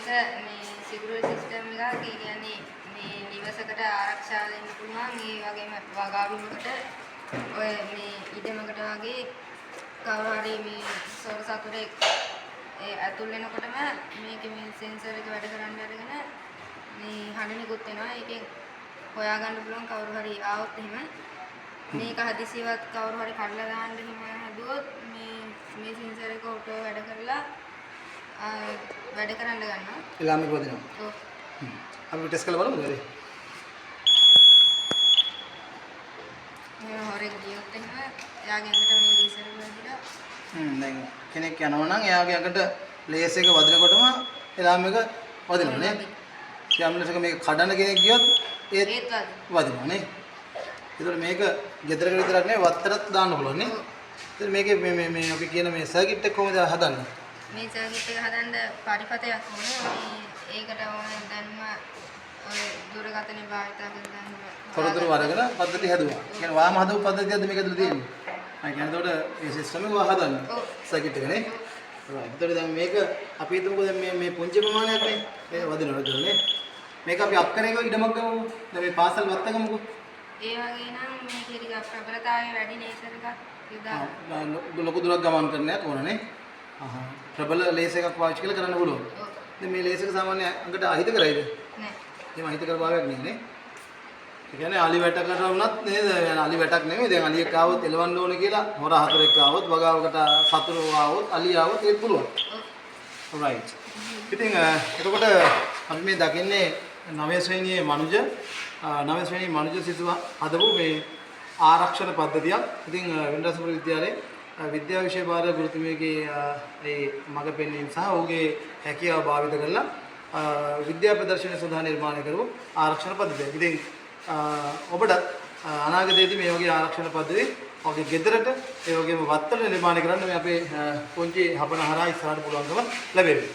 මේ security system එක කියන්නේ මේ නිවසකට ආරක්ෂා දෙන්න පුළුවන් ඒ වගේම වගාවීමකට ඔය මේ ඉඩමකට වගේ කවුරු හරි මේ සොර සතුරෙක් ඒ ඇතුල් වෙනකොටම මේකේ මේ සෙන්සර් එක වැඩ කරන්න අරගෙන මේ හඬ නිකුත් වෙනවා. ඒකෙන් හොයාගන්න පුළුවන් කවුරු හරි ආවොත් එහෙම මේක හදිසියවත් කවුරු හරි කඩලා දාන්න එහෙම හදුවොත් මේ සෙන්සර් එක ඔටෝ වැඩ කරලා වැඩ කරන්න ගන්නවා. එලාමික වදිනවා. ඔව්. අපි ටෙස්ට් කරලා බලමුද වැඩි? මේ හොරෙක් ගියොත් එහෙම එයාගේ ඇඟට මේ ලීසර් එක වැදිලා දැන් කෙනෙක් යනවා නම් එයාගේ ඇඟට ලේස් එක වදිනකොටම එලාමික වදිනවා නේ. යම්ලසක මේක කඩන කෙනෙක් ගියොත් ඒත් වදිනවා නේ. ඒතකොට මේක ගෙදරක විතරක් නෙවෙයි වත්තරත් දාන්න පුළුවන් නේ. ඒතකොට මේකේ මේ අපි කියන මේ සර්කිට් එක කොහොමද හදන්නේ? මේ සර්කිට් එක හදන්න පරිපතයක් ඕනේ. ඒකට ඕනේ දැන්ම ඔය දුරකථනය භාවිත කරන තොරතුරු වරගෙන පද්ධති හැදුවා. කියන්නේ වාම හදපු පද්ධතියක්ද මේක ඇතුළේ තියෙන්නේ? අය කියන්නේ එතකොට මේ සිස්ටම් එක හදන්න. සර්කිට් එක නේ. එතකොට දැන් මේක අපි හිතමුකෝ දැන් මේ පුංචි ප්‍රමාණයක් නේ. මේ වදිනවා කියලා නේ. මේක අපි අක්කරයක ඉඩමක් ගමුකෝ. දැන් මේ පාසල් වත්ත ගමුකෝ. ඒ වගේ නම් මේකේ ටිකක් ප්‍රබලතාවය වැඩි ලේසර් එකක් යොදා ලොකු දුරක් ගමන් කරන්නත් ඕන නේ. ප්‍රබල ලේස් එකක් පාවිච්චි කරලා කරන්න පුළුවන්. දැන් මේ ලේස් එක සාමාන්‍ය අඟට අහිත කරයිද? නෑ. එහෙම අහිත කර භාවයක් නෙන්නේ. ඒ කියන්නේ අලි වැටකට වුණත් නේද? අලි වැටක් නෙමෙයි. දැන් අලියෙක් ආවොත් එලවන්න ඕනේ කියලා හොර හතරෙක් ආවොත් වගාවකට සතුරු ආවොත් අලි ආවොත් ඒක පුළුවන්. right. ඉතින් එතකොට අපි මේ දකින්නේ 9 ශ්‍රේණියේ මනුජ 9 ශ්‍රේණියේ මනුජ සිසුව හදපු මේ ආරක්ෂණ පද්ධතියක්. ඉතින් වෙනරසපුර විද්‍යාලයේ විද්‍යා විෂය භාර ගුරුතුමියගේ ඒ මඟ පෙන්වීම සහ ඔහුගේ හැකියාව භාවිත කරලා විද්‍යා ප්‍රදර්ශන සඳහා නිර්මාණය කරපු ආරක්ෂණ පද්ධතියක්. ඉතින් ඔබට අනාගතයේදී මේ වගේ ආරක්ෂණ පද්ධති ඔබගේ ගෙදරට ඒ වගේම වත්තල නිර්මාණය කරන්න මේ අපේ පොන්චි හපන හරහා ඉස්සරහට පුළුවන්කම ලැබෙනවා.